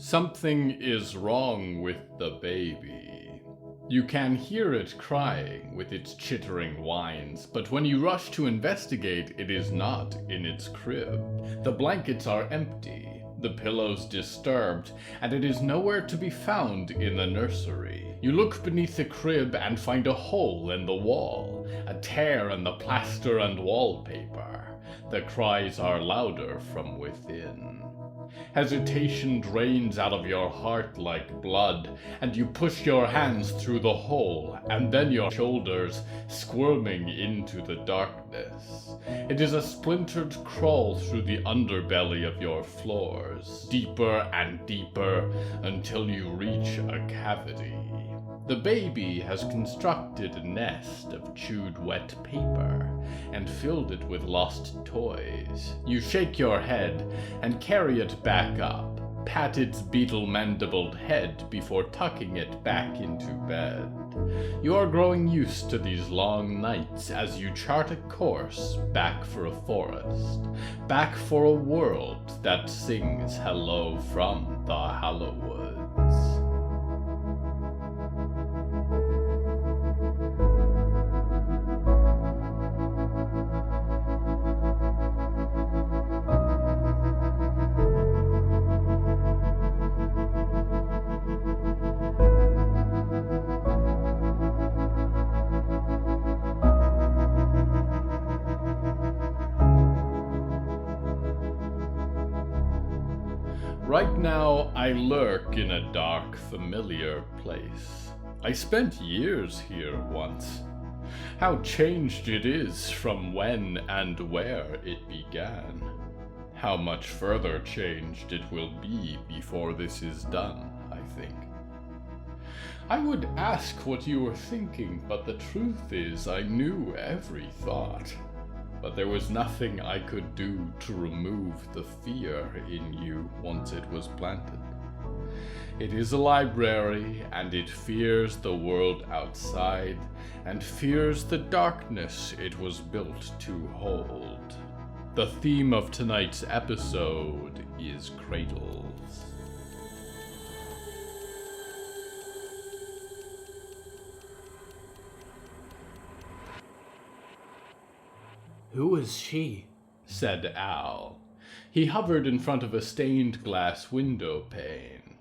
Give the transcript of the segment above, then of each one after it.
Something is wrong with the baby. You can hear it crying with its chittering whines, but when you rush to investigate, it is not in its crib. The blankets are empty, the pillows disturbed, and it is nowhere to be found in the nursery. You look beneath the crib and find a hole in the wall, a tear in the plaster and wallpaper. The cries are louder from within. Hesitation drains out of your heart like blood, and you push your hands through the hole, and then your shoulders squirming into the darkness. It is a splintered crawl through the underbelly of your floors, deeper and deeper, until you reach a cavity. The baby has constructed a nest of chewed wet paper and filled it with lost toys. You shake your head and carry it back up, pat its beetle-mandibuled head before tucking it back into bed. You are growing used to these long nights as you chart a course back for a forest, back for a world that sings hello from the Hallowoods. Right now, I lurk in a dark, familiar place. I spent years here once. How changed it is from when and where it began. How much further changed it will be before this is done, I think. I would ask what you were thinking, but the truth is I knew every thought. But there was nothing I could do to remove the fear in you once it was planted. It is a library, and it fears the world outside, and fears the darkness it was built to hold. The theme of tonight's episode is Cradles. "Who is she?" said Al. He hovered in front of a stained glass window pane.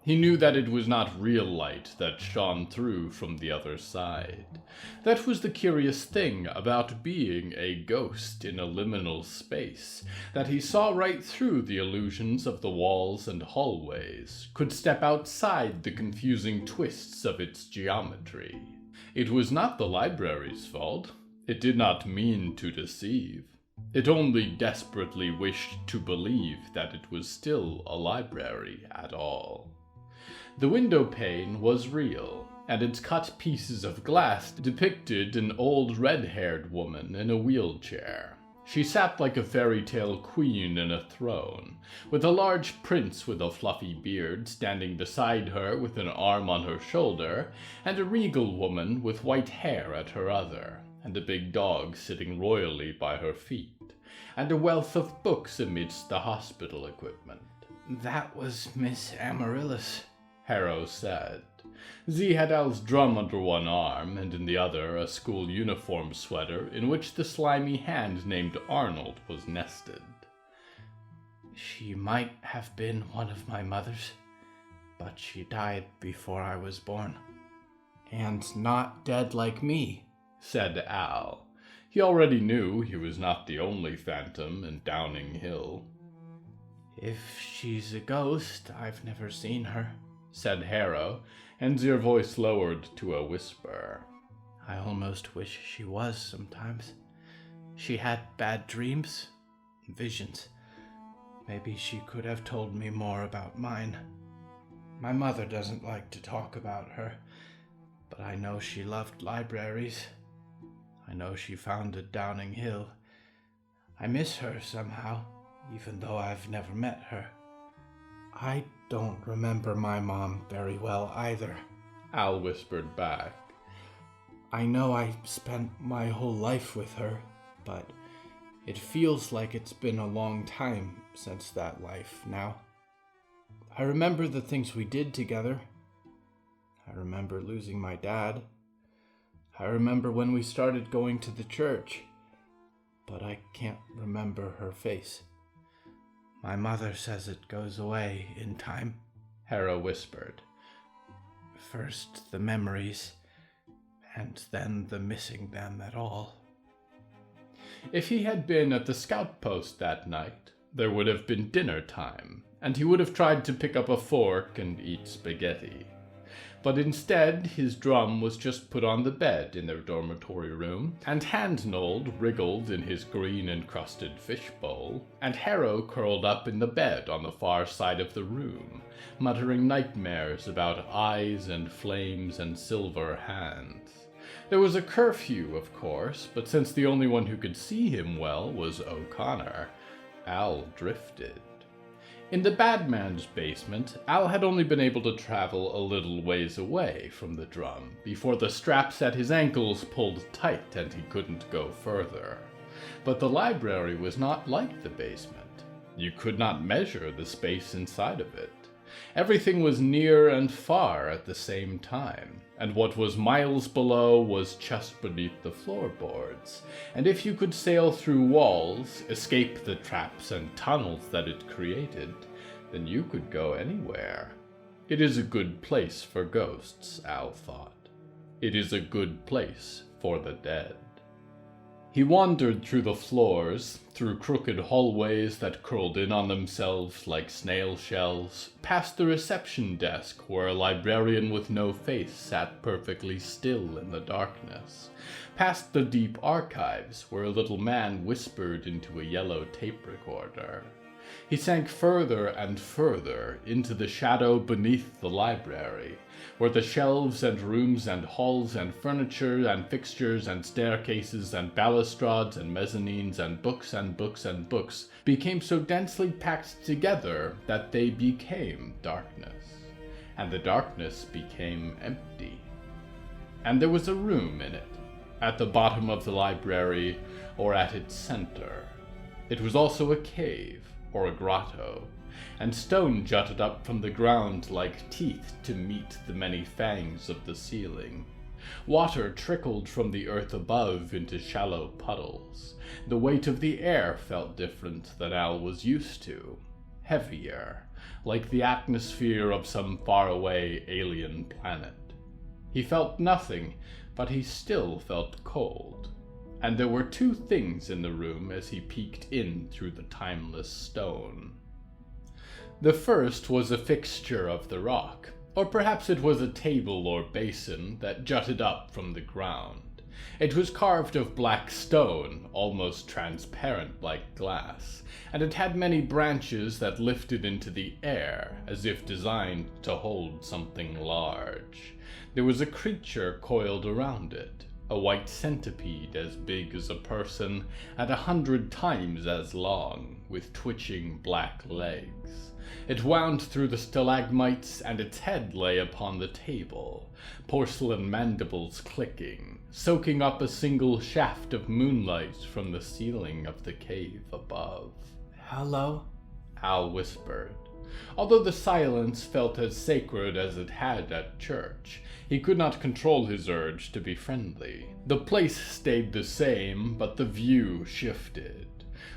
He knew that it was not real light that shone through from the other side. That was the curious thing about being a ghost in a liminal space, that he saw right through the illusions of the walls and hallways, could step outside the confusing twists of its geometry. It was not the library's fault. It did not mean to deceive. It only desperately wished to believe that it was still a library at all. The window pane was real, and its cut pieces of glass depicted an old red-haired woman in a wheelchair. She sat like a fairy tale queen in a throne, with a large prince with a fluffy beard standing beside her with an arm on her shoulder, and a regal woman with white hair at her other, and a big dog sitting royally by her feet, and a wealth of books amidst the hospital equipment. "That was Miss Amaryllis," Harrow said. Z had Al's drum under one arm, and in the other a school uniform sweater in which the slimy hand named Arnold was nested. "She might have been one of my mothers, but she died before I was born. And not dead like me," said Al. He already knew he was not the only phantom in Downing Hill. "If she's a ghost, I've never seen her," said Harrow, and their voice lowered to a whisper. "I almost wish she was sometimes. She had bad dreams, visions. Maybe she could have told me more about mine. My mother doesn't like to talk about her, but I know she loved libraries. I know she founded Downing Hill. I miss her somehow, even though I've never met her. I don't remember my mom very well either," Al whispered back. "I know I spent my whole life with her, but it feels like it's been a long time since that life now. I remember the things we did together. I remember losing my dad. I remember when we started going to the church, but I can't remember her face. My mother says it goes away in time, Hera whispered. First the memories, and then the missing them at all. If he had been at the scout post that night, there would have been dinner time, and he would have tried to pick up a fork and eat spaghetti. But instead, his drum was just put on the bed in their dormitory room, and Handnold wriggled in his green-encrusted fishbowl, and Harrow curled up in the bed on the far side of the room, muttering nightmares about eyes and flames and silver hands. There was a curfew, of course, but since the only one who could see him well was O'Connor, Al drifted. In the bad man's basement, Al had only been able to travel a little ways away from the drum before the straps at his ankles pulled tight and he couldn't go further. But the library was not like the basement. You could not measure the space inside of it. Everything was near and far at the same time, and what was miles below was just beneath the floorboards, and if you could sail through walls, escape the traps and tunnels that it created, then you could go anywhere. It is a good place for ghosts, Al thought. It is a good place for the dead. He wandered through the floors, through crooked hallways that curled in on themselves like snail shells, past the reception desk where a librarian with no face sat perfectly still in the darkness, past the deep archives where a little man whispered into a yellow tape recorder. He sank further and further into the shadow beneath the library, where the shelves and rooms and halls and furniture and fixtures and staircases and balustrades and mezzanines and books and books and books became so densely packed together that they became darkness, and the darkness became empty. And there was a room in it, at the bottom of the library or at its center. It was also a cave, or a grotto, and stone jutted up from the ground like teeth to meet the many fangs of the ceiling. Water trickled from the earth above into shallow puddles. The weight of the air felt different than Al was used to, heavier, like the atmosphere of some faraway alien planet. He felt nothing, but he still felt cold. And there were two things in the room as he peeked in through the timeless stone. The first was a fixture of the rock, or perhaps it was a table or basin that jutted up from the ground. It was carved of black stone, almost transparent like glass, and it had many branches that lifted into the air, as if designed to hold something large. There was a creature coiled around it. A white centipede as big as a person and 100 times as long, with twitching black legs. It wound through the stalagmites and its head lay upon the table, porcelain mandibles clicking, soaking up a single shaft of moonlight from the ceiling of the cave above. "Hello?" Al whispered. Although the silence felt as sacred as it had at church, he could not control his urge to be friendly. The place stayed the same, but the view shifted.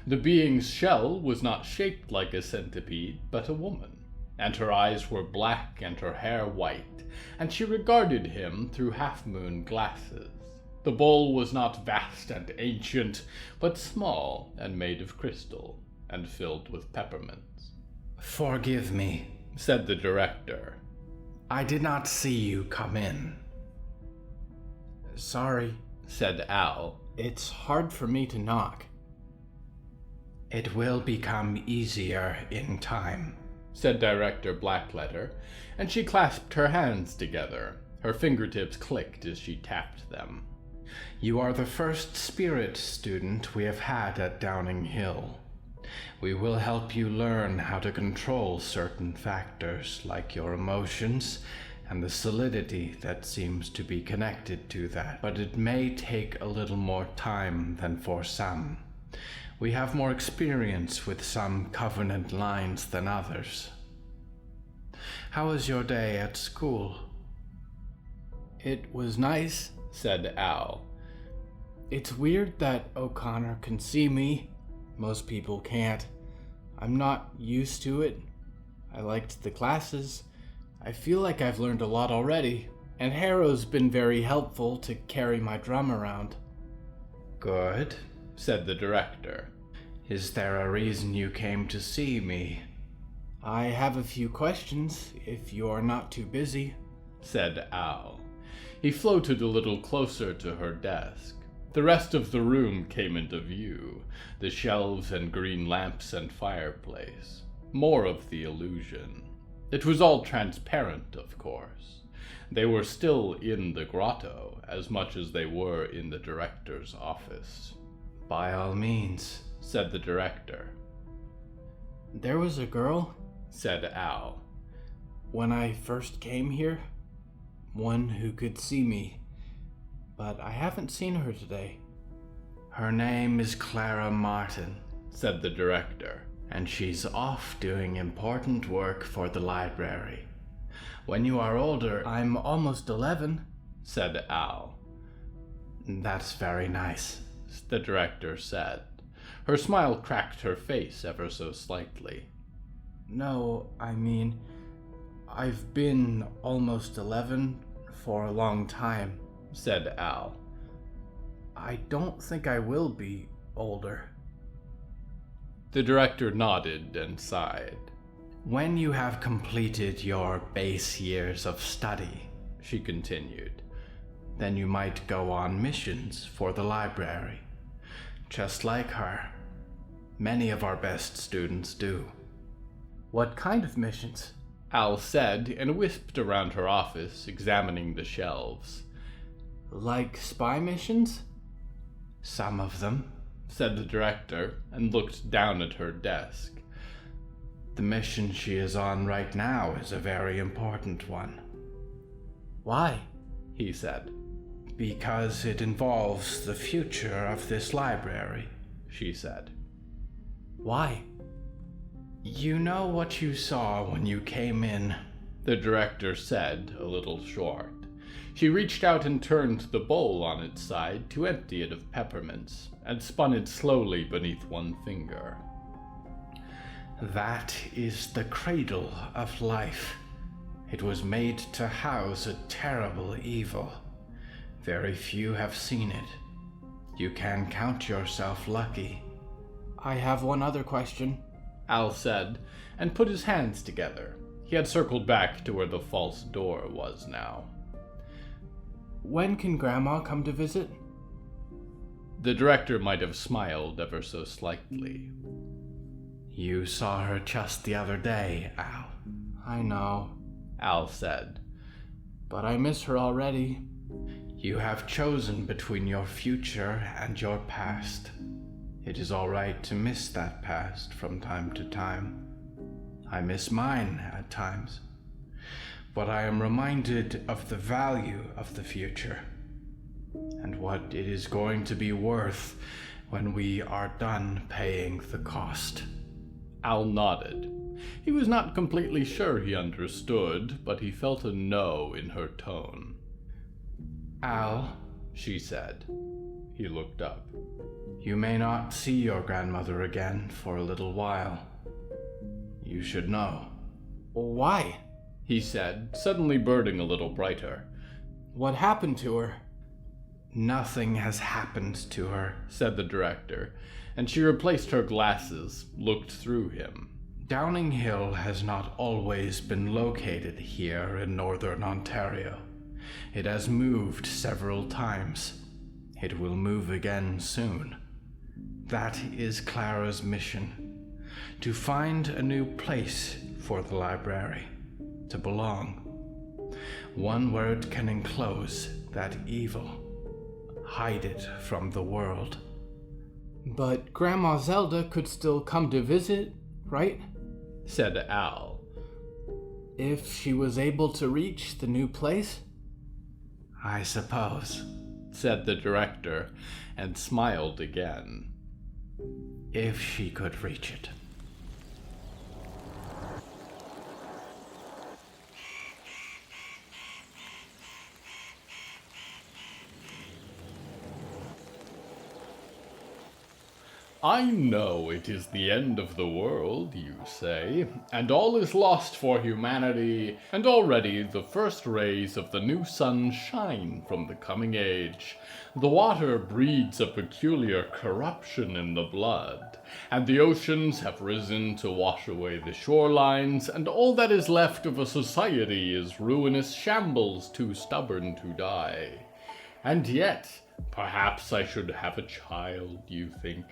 The being's shell was not shaped like a centipede, but a woman, and her eyes were black and her hair white, and she regarded him through half-moon glasses. The bowl was not vast and ancient, but small and made of crystal, and filled with peppermints. "Forgive me," said the director. "I did not see you come in." "Sorry," said Al. "It's hard for me to knock." "It will become easier in time," said Director Blackletter, and she clasped her hands together. Her fingertips clicked as she tapped them. "You are the first spirit student we have had at Downing Hill. We will help you learn how to control certain factors like your emotions and the solidity that seems to be connected to that, but it may take a little more time than for some. We have more experience with some Covenant lines than others." How was your day at school? It was nice, said Al. It's weird that O'Connor can see me. Most people can't. I'm not used to it. I liked the classes. I feel like I've learned a lot already, and Harrow's been very helpful to carry my drum around. Good, said the director. Is there a reason you came to see me? I have a few questions, if you're not too busy, said Al. He floated a little closer to her desk. The rest of the room came into view, the shelves and green lamps and fireplace. More of the illusion. It was all transparent, of course. They were still in the grotto, as much as they were in the director's office. By all means, said the director. There was a girl, said Al, when I first came here. One who could see me, but I haven't seen her today. Her name is Clara Martin, said the director, and she's off doing important work for the library. When you are older, I'm almost 11, said Al. That's very nice, the director said. Her smile cracked her face ever so slightly. No, I mean, I've been almost 11 for a long time, said Al. I don't think I will be older. The director nodded and sighed. When you have completed your base years of study, she continued, then you might go on missions for the library. Just like her. Many of our best students do. What kind of missions? Al said, and whisked around her office, examining the shelves. Like spy missions? Some of them, said the director, and looked down at her desk. The mission she is on right now is a very important one. Why? He said. Because it involves the future of this library, she said. Why? You know what you saw when you came in, the director said, a little short. She reached out and turned the bowl on its side to empty it of peppermints, and spun it slowly beneath one finger. That is the cradle of life. It was made to house a terrible evil. Very few have seen it. You can count yourself lucky. I have one other question, Al said, and put his hands together. He had circled back to where the false door was now. When can Grandma come to visit? The director might have smiled ever so slightly. You saw her just the other day, Al. I know, Al said. But I miss her already. You have chosen between your future and your past. It is all right to miss that past from time to time. I miss mine at times. But I am reminded of the value of the future, and what it is going to be worth when we are done paying the cost. Al nodded. He was not completely sure he understood, but he felt a no in her tone. Al, she said. He looked up. You may not see your grandmother again for a little while. You should know. Why? He said, suddenly burning a little brighter. What happened to her? Nothing has happened to her, said the director, and she replaced her glasses, looked through him. Downing Hill has not always been located here in northern Ontario. It has moved several times. It will move again soon. That is Clara's mission, to find a new place for the library to belong. One where it can enclose that evil, hide it from the world. But Grandma Zelda could still come to visit, right? Said Al. If she was able to reach the new place? I suppose, said the director, and smiled again. If she could reach it. I know it is the end of the world, you say, and all is lost for humanity, and already the first rays of the new sun shine from the coming age. The water breeds a peculiar corruption in the blood, and the oceans have risen to wash away the shorelines, and all that is left of a society is ruinous shambles too stubborn to die. And yet, perhaps I should have a child, you think.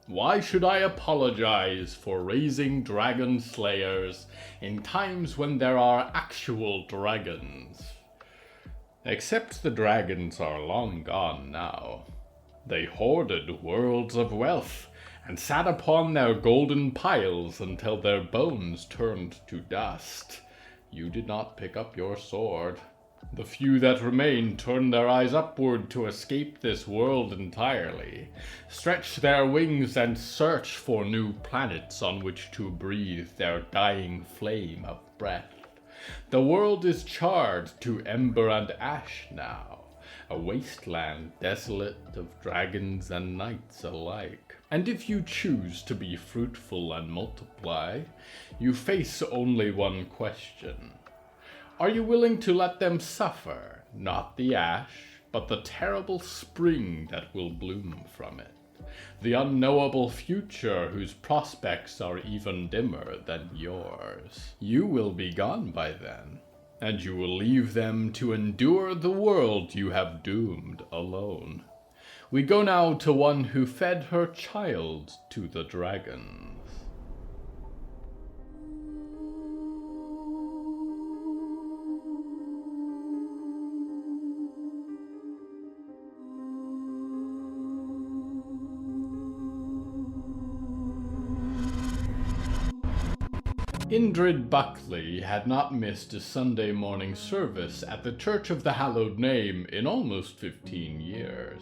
Why should I apologize for raising dragon slayers in times when there are actual dragons? Except the dragons are long gone now. They hoarded worlds of wealth and sat upon their golden piles until their bones turned to dust. You did not pick up your sword. The few that remain turn their eyes upward to escape this world entirely, stretch their wings and search for new planets on which to breathe their dying flame of breath. The world is charred to ember and ash now, a wasteland desolate of dragons and knights alike. And if you choose to be fruitful and multiply, you face only one question. Are you willing to let them suffer, not the ash, but the terrible spring that will bloom from it? The unknowable future whose prospects are even dimmer than yours. You will be gone by then, and you will leave them to endure the world you have doomed alone. We go now to one who fed her child to the dragons. Indrid Buckley had not missed a Sunday morning service at the Church of the Hallowed Name in almost 15 years.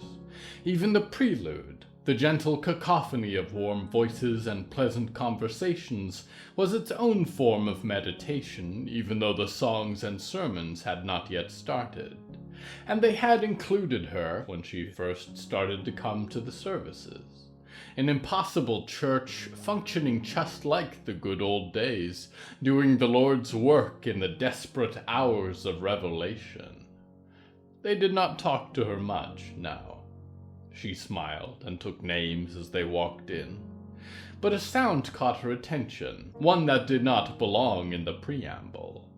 Even the prelude, the gentle cacophony of warm voices and pleasant conversations, was its own form of meditation, even though the songs and sermons had not yet started. And they had included her when she first started to come to the services. An impossible church, functioning just like the good old days, doing the Lord's work in the desperate hours of revelation. They did not talk to her much now. She smiled and took names as they walked in. But a sound caught her attention, one that did not belong in the preamble.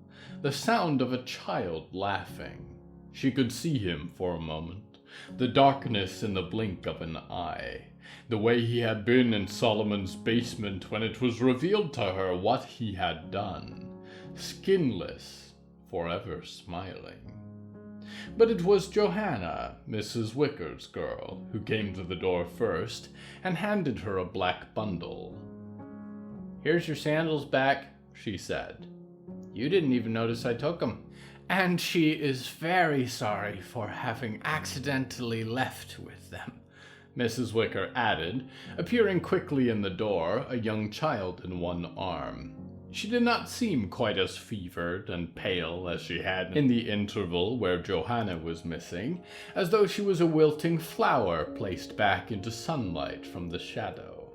The sound of a child laughing. She could see him for a moment, the darkness in the blink of an eye. The way he had been in Solomon's basement when it was revealed to her what he had done. Skinless, forever smiling. But it was Johanna, Mrs. Wicker's girl, who came to the door first and handed her a black bundle. "Here's your sandals back," she said. "You didn't even notice I took them." And she is very sorry for having accidentally left with them, Mrs. Wicker added, appearing quickly in the door, a young child in one arm. She did not seem quite as fevered and pale as she had in the interval where Johanna was missing, as though she was a wilting flower placed back into sunlight from the shadow.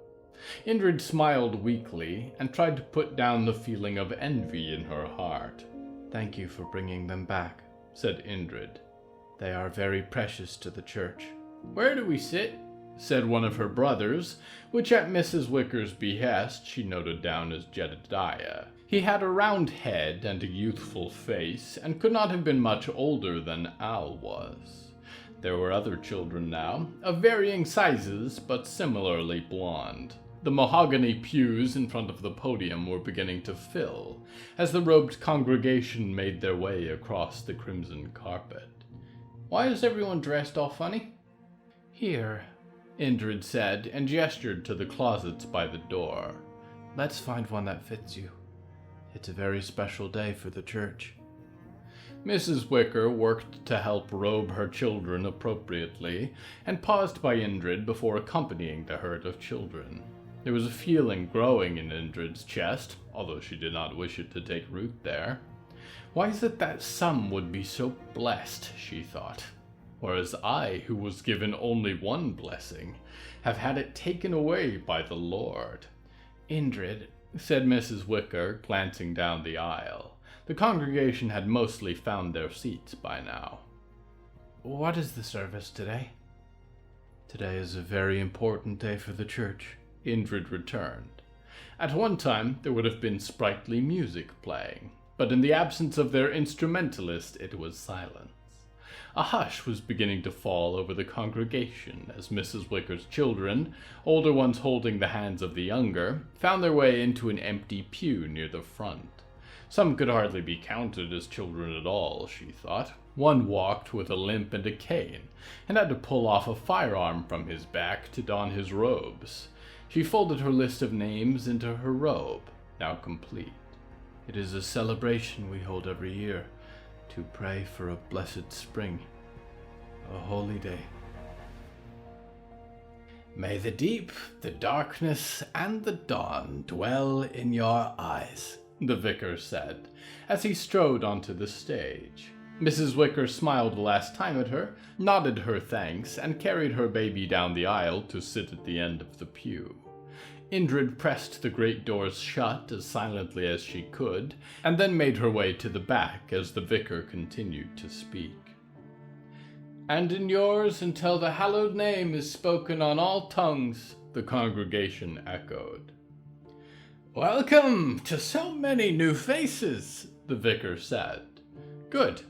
Indrid smiled weakly and tried to put down the feeling of envy in her heart. "Thank you for bringing them back," said Indrid. "They are very precious to the church." "Where do we sit?" said one of her brothers, which at Mrs. Wicker's behest she noted down as Jedediah. He had a round head and a youthful face, and could not have been much older than Al was. There were other children now, of varying sizes, but similarly blond. The mahogany pews in front of the podium were beginning to fill, as the robed congregation made their way across the crimson carpet. "Why is everyone dressed all funny?" "Here," Indrid said, and gestured to the closets by the door. "Let's find one that fits you. It's a very special day for the church." Mrs. Wicker worked to help robe her children appropriately, and paused by Indrid before accompanying the herd of children. There was a feeling growing in Indrid's chest, although she did not wish it to take root there. Why is it that some would be so blessed, she thought, whereas I, who was given only one blessing, have had it taken away by the Lord." "Indrid," said Mrs. Wicker, glancing down the aisle. The congregation had mostly found their seats by now. "what is the service today?" "Today is a very important day for the church," Indrid returned. At one time, there would have been sprightly music playing, but in the absence of their instrumentalist, it was silence. A hush was beginning to fall over the congregation as Mrs. Wicker's children, older ones holding the hands of the younger, found their way into an empty pew near the front. Some could hardly be counted as children at all, she thought. One walked with a limp and a cane, and had to pull off a firearm from his back to don his robes. She folded her list of names into her robe, now complete. "It is a celebration we hold every year, to pray for a blessed spring, a holy day." "May the deep, the darkness, and the dawn dwell in your eyes," the vicar said, as he strode onto the stage. Mrs. Wicker smiled the last time at her, nodded her thanks, and carried her baby down the aisle to sit at the end of the pew. Indrid pressed the great doors shut as silently as she could, and then made her way to the back as the vicar continued to speak. "And in yours until the hallowed name is spoken on all tongues," the congregation echoed. "Welcome to so many new faces," the vicar said. Good.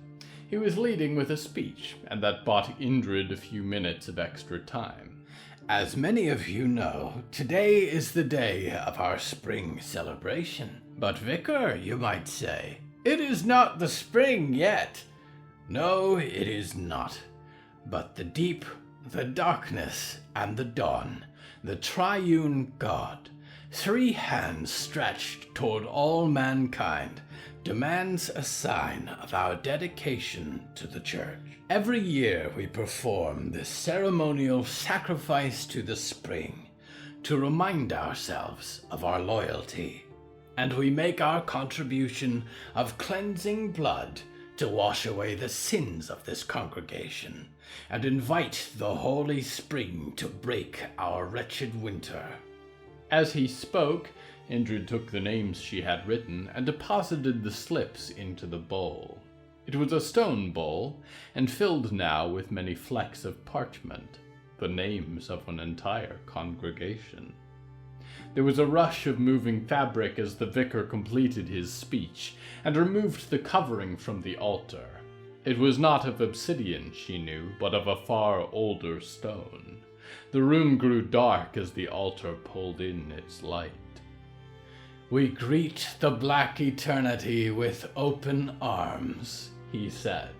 He was leading with a speech, and that bought Indrid a few minutes of extra time. "As many of you know, today is the day of our spring celebration. But vicar, you might say, it is not the spring yet. No, it is not. But the deep, the darkness, and the dawn, the triune God, three hands stretched toward all mankind, demands a sign of our dedication to the church. Every year we perform this ceremonial sacrifice to the spring to remind ourselves of our loyalty, and we make our contribution of cleansing blood to wash away the sins of this congregation and invite the holy spring to break our wretched winter." As he spoke, Indrid took the names she had written and deposited the slips into the bowl. It was a stone bowl, and filled now with many flecks of parchment, the names of an entire congregation. There was a rush of moving fabric as the vicar completed his speech and removed the covering from the altar. It was not of obsidian, she knew, but of a far older stone. The room grew dark as the altar pulled in its light. "We greet the black eternity with open arms," he said,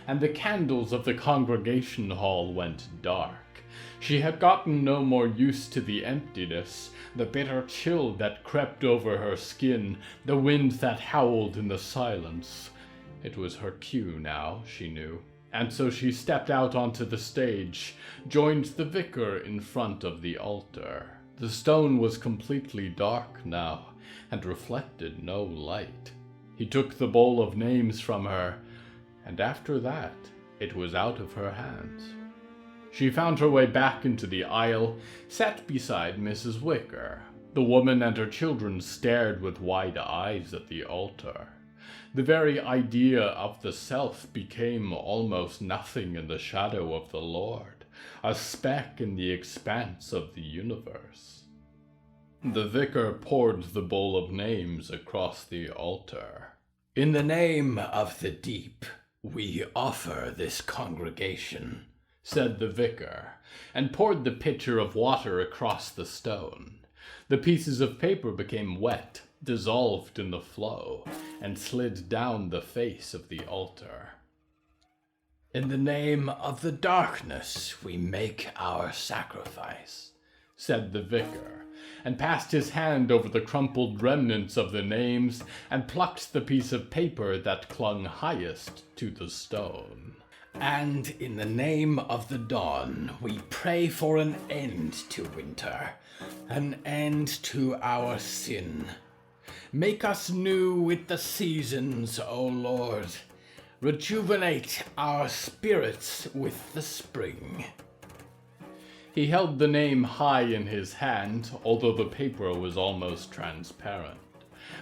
and the candles of the congregation hall went dark. She had gotten no more used to the emptiness, the bitter chill that crept over her skin, the wind that howled in the silence. It was her cue now, she knew, and so she stepped out onto the stage, joined the vicar in front of the altar. The stone was completely dark now, and reflected no light. He took the bowl of names from her, and after that, it was out of her hands. She found her way back into the aisle, sat beside Mrs. Wicker. The woman and her children stared with wide eyes at the altar. The very idea of the self became almost nothing in the shadow of the Lord, a speck in the expanse of the universe. The vicar poured the bowl of names across the altar. "In the name of the deep, we offer this congregation," said the vicar, and poured the pitcher of water across the stone. The pieces of paper became wet, dissolved in the flow, and slid down the face of the altar. "In the name of the darkness, we make our sacrifice," said the vicar, and passed his hand over the crumpled remnants of the names and plucked the piece of paper that clung highest to the stone. "And in the name of the dawn, we pray for an end to winter, an end to our sin. Make us new with the seasons, O Lord. rejuvenate our spirits with the spring. He held the name high in his hand, although the paper was almost transparent.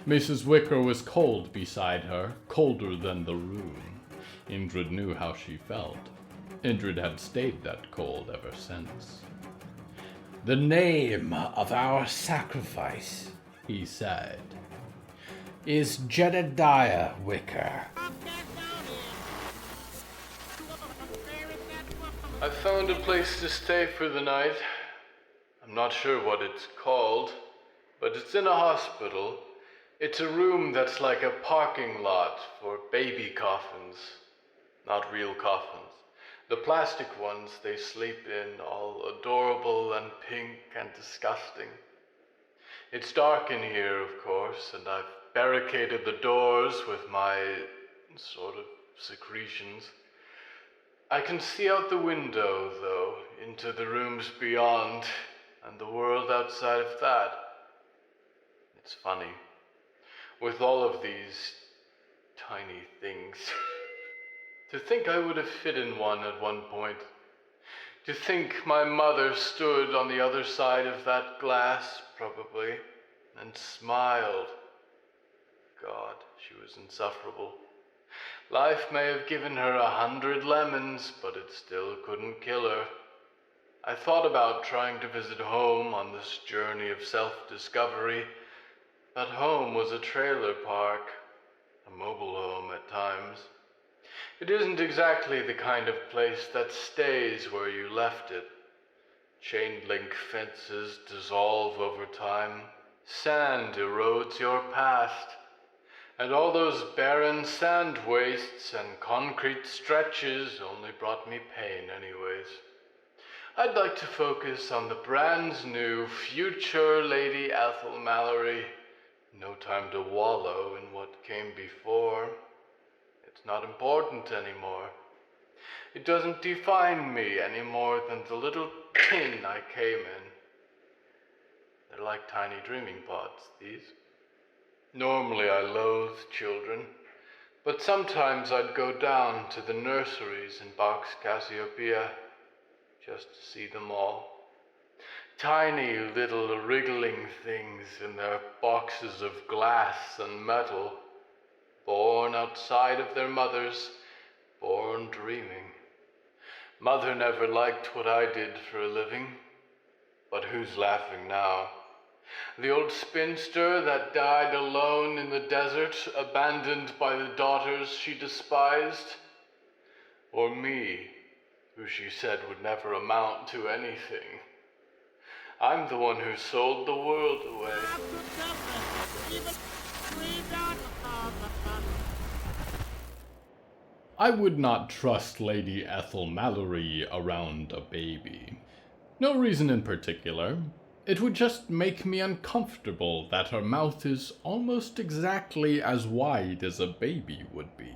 Mrs. Wicker was cold beside her, colder than the room. Indrid knew how she felt. Indrid had stayed that cold ever since. The name of our sacrifice, he said, is Jedediah Wicker. I found a place to stay for the night. I'm not sure what it's called, but it's in a hospital. It's a room that's like a parking lot for baby coffins. Not real coffins. The plastic ones they sleep in, all adorable and pink and disgusting. It's dark in here, of course, and I've barricaded the doors with my sort of secretions. I can see out the window, though, into the rooms beyond, and the world outside of that. It's funny. With all of these tiny things. To think I would have fit in one at one point. To think my mother stood on the other side of that glass, probably, and smiled. God, she was insufferable. Life may have given her 100 lemons, but it still couldn't kill her. I thought about trying to visit home on this journey of self-discovery, but home was a trailer park, a mobile home at times. It isn't exactly the kind of place that stays where you left it. Chain-link fences dissolve over time. Sand erodes your past. And all those barren sand wastes and concrete stretches only brought me pain anyways. I'd like to focus on the brand new future Lady Ethel Mallory. No time to wallow in what came before. It's not important anymore. It doesn't define me any more than the little tin I came in. They're like tiny dreaming pods, these. Normally I loathe children, but sometimes I'd go down to the nurseries in Box Cassiopeia just to see them all. Tiny little wriggling things in their boxes of glass and metal, born outside of their mothers, born dreaming. Mother never liked what I did for a living, but who's laughing now? The old spinster that died alone in the desert, abandoned by the daughters she despised? Or me, who she said would never amount to anything? I'm the one who sold the world away. I would not trust Lady Ethel Mallory around a baby. No reason in particular. It would just make me uncomfortable that her mouth is almost exactly as wide as a baby would be.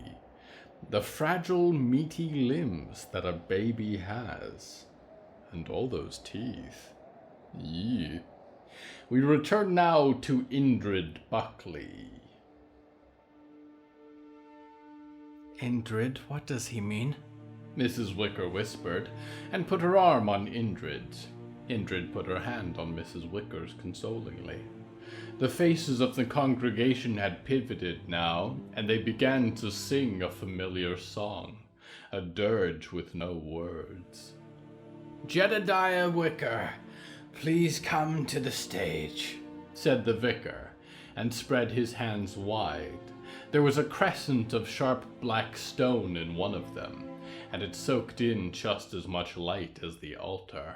The fragile, meaty limbs that a baby has. And all those teeth. Yee. We return now to Indrid Buckley. Indrid, what does he mean? Mrs. Wicker whispered, and put her arm on Indrid's. Indrid put her hand on Mrs. Wicker's consolingly. The faces of the congregation had pivoted now, and they began to sing a familiar song, a dirge with no words. Jedediah Wicker, please come to the stage, said the vicar, and spread his hands wide. There was a crescent of sharp black stone in one of them, and it soaked in just as much light as the altar.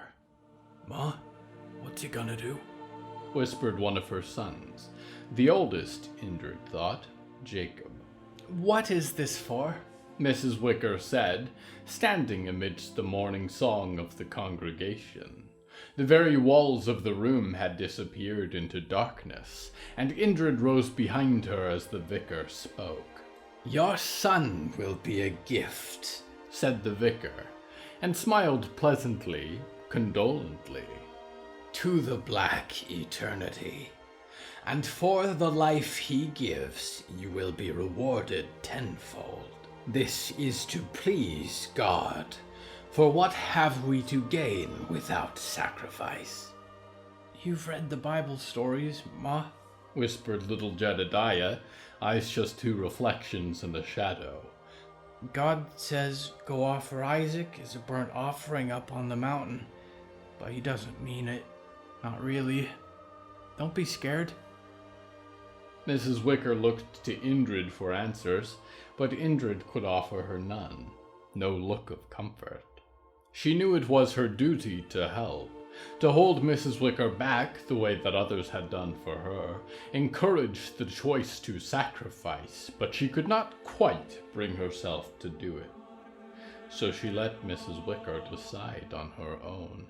Ma, what's he gonna do? Whispered one of her sons, the oldest, Indrid thought, Jacob. What is this for? Mrs. Wicker said, standing amidst the morning song of the congregation. The very walls of the room had disappeared into darkness, and Indrid rose behind her as the vicar spoke. Your son will be a gift, said the vicar, and smiled pleasantly, condolently. To the black eternity, and for the life he gives you will be rewarded tenfold. This is to please God. For what have we to gain without sacrifice? You've read the Bible stories, Ma? Whispered little Jedediah, eyes just two reflections in the shadow. God says go offer Isaac as a burnt offering up on the mountain, but he doesn't mean it. Not really. Don't be scared. Mrs. Wicker looked to Indrid for answers, but Indrid could offer her none. No look of comfort. She knew it was her duty to help, to hold Mrs. Wicker back the way that others had done for her, encourage the choice to sacrifice, but she could not quite bring herself to do it. So she let Mrs. Wicker decide on her own.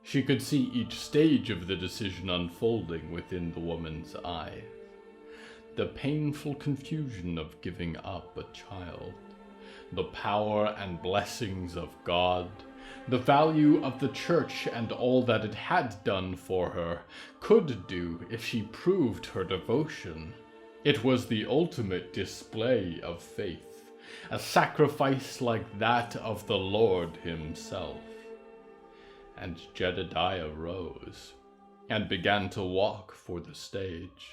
She could see each stage of the decision unfolding within the woman's eyes. The painful confusion of giving up a child, the power and blessings of God, the value of the church and all that it had done for her, could do if she proved her devotion. It was the ultimate display of faith, a sacrifice like that of the Lord himself. And Jedediah rose and began to walk for the stage.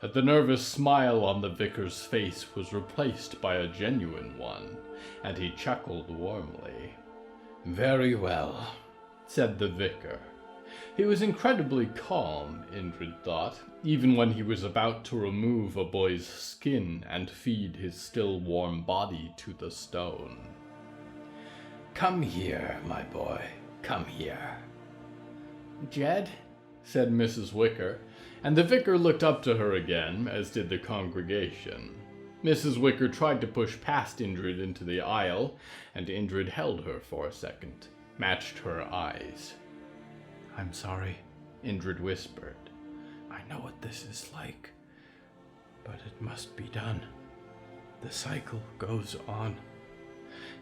The nervous smile on the vicar's face was replaced by a genuine one, and he chuckled warmly. Very well, said the vicar. He was incredibly calm, Indrid thought, even when he was about to remove a boy's skin and feed his still warm body to the stone. Come here, my boy, come here. Jed? Said Mrs. Wicker, and the vicar looked up to her again, as did the congregation. Mrs. Wicker tried to push past Indrid into the aisle, and Indrid held her for a second, matched her eyes. I'm sorry, Indrid whispered. I know what this is like, but it must be done. The cycle goes on.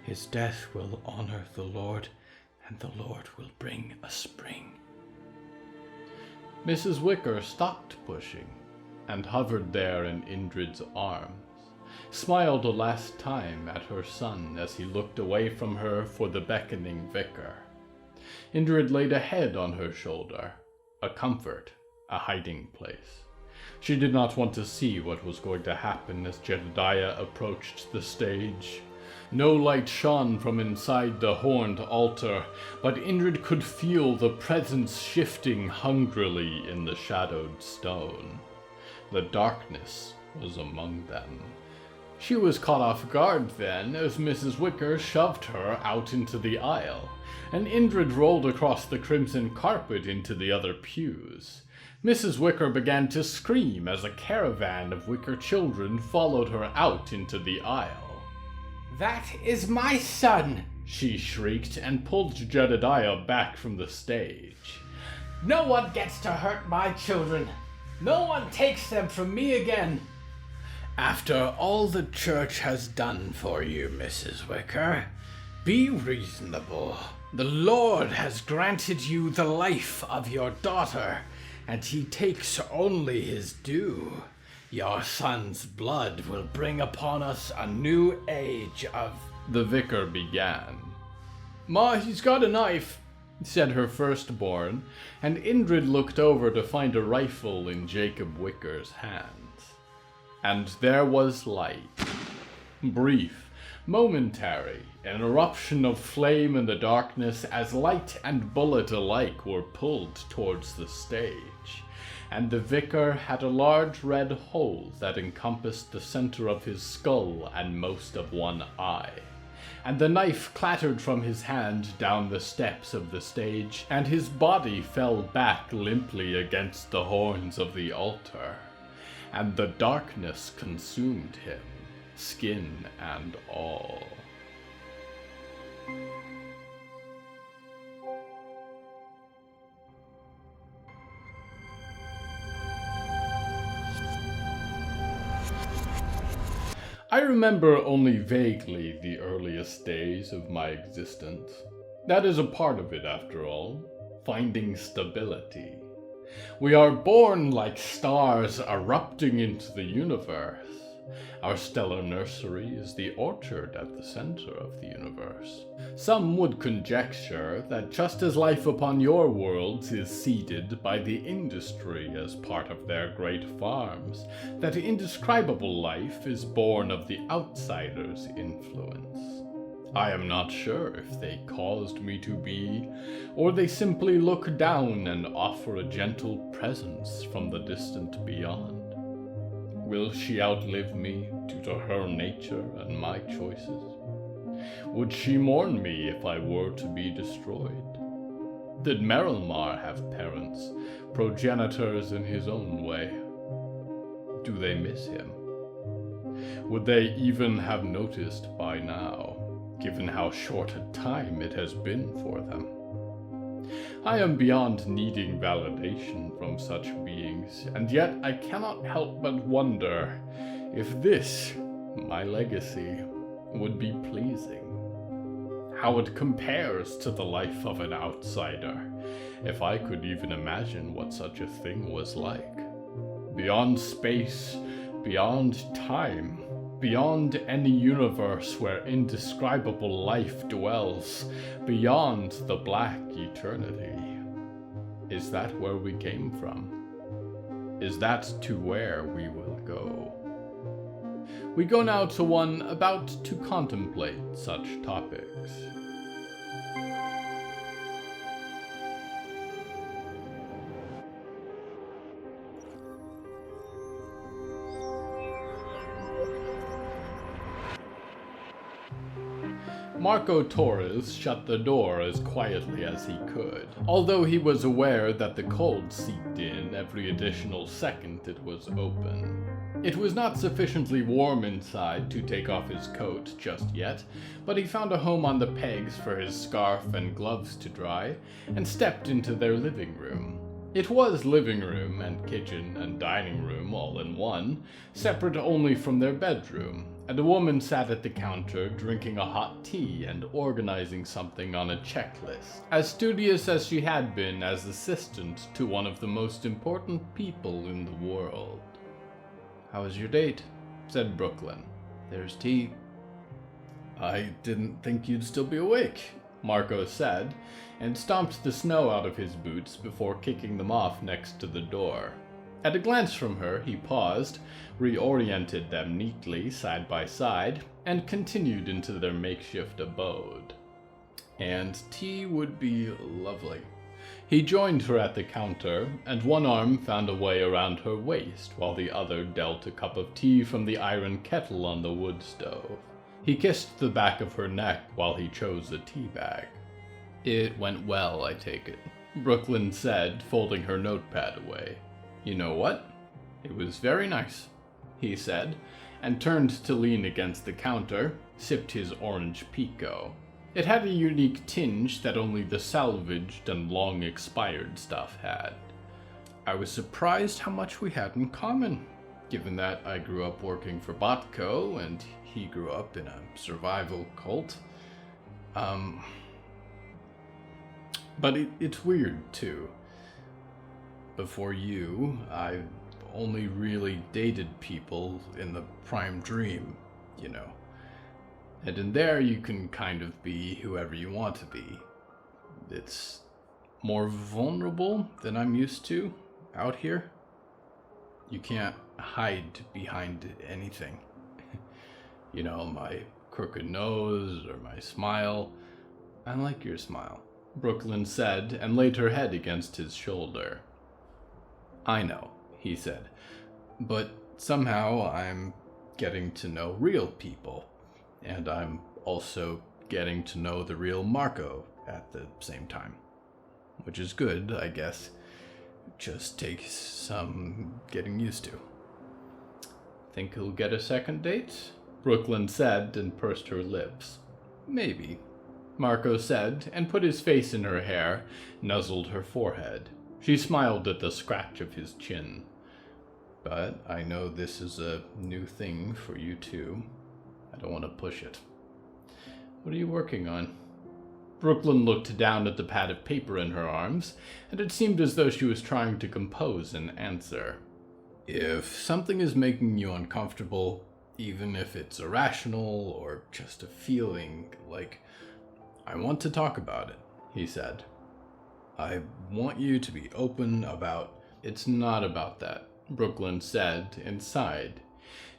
His death will honor the Lord, and the Lord will bring a spring. Mrs. Wicker stopped pushing, and hovered there in Indrid's arms, smiled a last time at her son as he looked away from her for the beckoning vicar. Indrid laid a head on her shoulder, a comfort, a hiding place. She did not want to see what was going to happen as Jedediah approached the stage. No light shone from inside the horned altar, but Indrid could feel the presence shifting hungrily in the shadowed stone. The darkness was among them. She was caught off guard then as Mrs. Wicker shoved her out into the aisle, and Indrid rolled across the crimson carpet into the other pews. Mrs. Wicker began to scream as a caravan of Wicker children followed her out into the aisle. That is my son, she shrieked and pulled Jedediah back from the stage. No one gets to hurt my children. No one takes them from me again. After all the church has done for you, Mrs. Wicker, be reasonable. The Lord has granted you the life of your daughter, and he takes only his due. Your son's blood will bring upon us a new age of... The vicar began. Ma, he's got a knife, said her firstborn, and Indrid looked over to find a rifle in Jacob Wicker's hands. And there was light. Brief, momentary, an eruption of flame in the darkness as light and bullet alike were pulled towards the stage. And the vicar had a large red hole that encompassed the center of his skull and most of one eye. And the knife clattered from his hand down the steps of the stage, and his body fell back limply against the horns of the altar. And the darkness consumed him, skin and all. I remember only vaguely the earliest days of my existence. That is a part of it, after all, finding stability. We are born like stars erupting into the universe, Our stellar nursery is the orchard at the center of the universe. Some would conjecture that just as life upon your worlds is seeded by the industry as part of their great farms, that indescribable life is born of the outsider's influence. I am not sure if they caused me to be, or they simply look down and offer a gentle presence from the distant beyond. Will she outlive me due to her nature and my choices? Would she mourn me if I were to be destroyed? Did Merelmar have parents, progenitors in his own way? Do they miss him? Would they even have noticed by now, given how short a time it has been for them? I am beyond needing validation from such beings, and yet I cannot help but wonder if this, my legacy, would be pleasing. How it compares to the life of an outsider, if I could even imagine what such a thing was like. Beyond space, beyond time, beyond any universe where indescribable life dwells, beyond the black eternity. Is that where we came from? Is that to where we will go? We go now to one about to contemplate such topics. Marco Torres shut the door as quietly as he could, although he was aware that the cold seeped in every additional second it was open. It was not sufficiently warm inside to take off his coat just yet, but he found a home on the pegs for his scarf and gloves to dry, and stepped into their living room. It was living room and kitchen and dining room all in one, separate only from their bedroom, and a woman sat at the counter drinking a hot tea and organizing something on a checklist, as studious as she had been as assistant to one of the most important people in the world. "How was your date?" said Brooklyn. "There's tea." "I didn't think you'd still be awake," Marco said, and stomped the snow out of his boots before kicking them off next to the door. At a glance from her, he paused, reoriented them neatly side by side, and continued into their makeshift abode. And tea would be lovely. He joined her at the counter, and one arm found a way around her waist while the other dealt a cup of tea from the iron kettle on the wood stove. He kissed the back of her neck while he chose a tea bag. "It went well, I take it," Brooklyn said, folding her notepad away. "You know what? It was very nice," he said, and turned to lean against the counter, sipped his orange pico. It had a unique tinge that only the salvaged and long-expired stuff had. "I was surprised how much we had in common, given that I grew up working for Botco and he grew up in a survival cult. But it's weird, too. Before you, I only really dated people in the prime dream, you know. And in there you can kind of be whoever you want to be. It's more vulnerable than I'm used to out here. You can't hide behind anything. You know, my crooked nose or my smile. I like your smile," Brooklyn said, and laid her head against his shoulder. "I know," he said, "but somehow I'm getting to know real people, and I'm also getting to know the real Marco at the same time. Which is good, I guess. Just takes some getting used to." "Think he'll get a second date?" Brooklyn said and pursed her lips. "Maybe," Marco said, and put his face in her hair, nuzzled her forehead. She smiled at the scratch of his chin. "But I know this is a new thing for you too. I don't want to push it. What are you working on?" Brooklyn looked down at the pad of paper in her arms, and it seemed as though she was trying to compose an answer. "If something is making you uncomfortable, even if it's irrational or just a feeling. Like, I want to talk about it, he said. I want you to be open about... It's not about that, Brooklyn said, inside.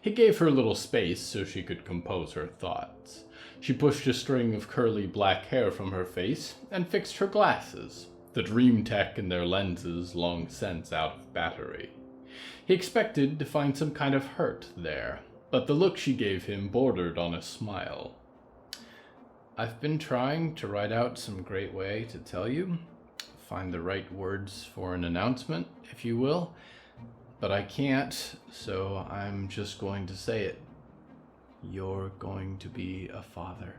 He gave her a little space so she could compose her thoughts. She pushed a string of curly black hair from her face and fixed her glasses, the dream tech and their lenses long since out of battery. He expected to find some kind of hurt there, but the look she gave him bordered on a smile. I've been trying to write out some great way to tell you, find the right words for an announcement, if you will, but I can't, so I'm just going to say it. You're going to be a father.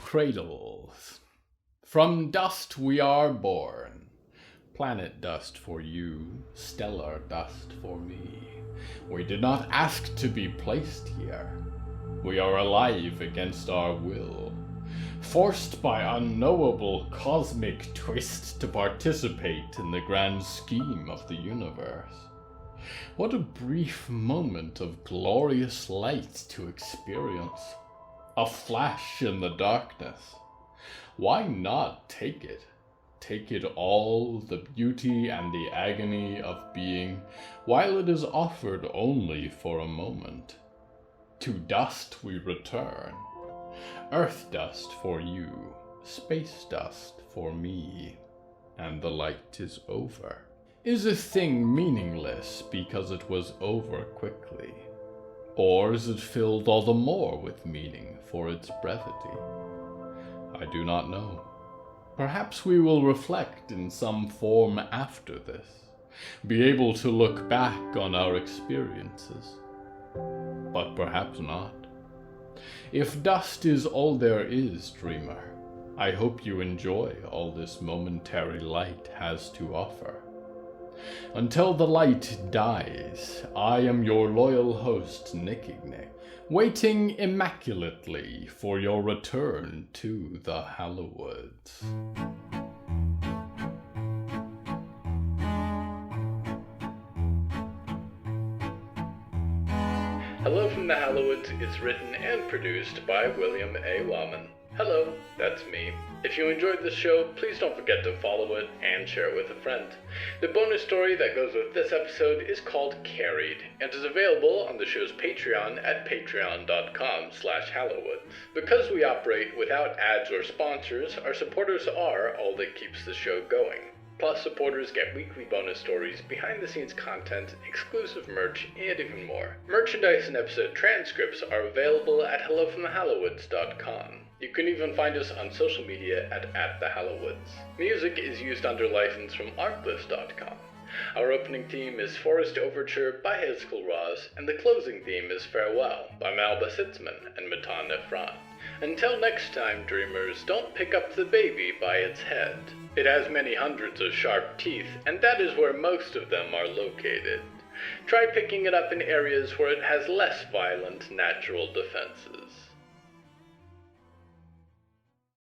Cradles. From dust we are born. Planet dust for you, stellar dust for me. We did not ask to be placed here. We are alive against our will, forced by unknowable cosmic twist to participate in the grand scheme of the universe. What a brief moment of glorious light to experience. A flash in the darkness. Why not take it? Take it all, the beauty and the agony of being, while it is offered only for a moment. To dust we return. Earth dust for you, space dust for me, and the light is over. Is a thing meaningless because it was over quickly? Or is it filled all the more with meaning for its brevity? I do not know. Perhaps we will reflect in some form after this, be able to look back on our experiences. But perhaps not. If dust is all there is, dreamer, I hope you enjoy all this momentary light has to offer. Until the light dies, I am your loyal host, Nickignick, waiting immaculately for your return to the Hallowoods. Hello from the Hallowoods is written and produced by William A. Wellman. Hello, that's me. If you enjoyed this show, please don't forget to follow it and share it with a friend. The bonus story that goes with this episode is called Carried, and is available on the show's Patreon at patreon.com/Hallowoods. Because we operate without ads or sponsors, our supporters are all that keeps the show going. Plus, supporters get weekly bonus stories, behind-the-scenes content, exclusive merch, and even more. Merchandise and episode transcripts are available at hellofromthehallowoods.com. You can even find us on social media at the Hallowoods. Music is used under license from artlist.com. Our opening theme is Forest Overture by Yehezkel Raz, and the closing theme is Farewell by Belsitzman and Matan Ephrat. Until next time, dreamers, don't pick up the baby by its head. It has many hundreds of sharp teeth, and that is where most of them are located. Try picking it up in areas where it has less violent natural defenses.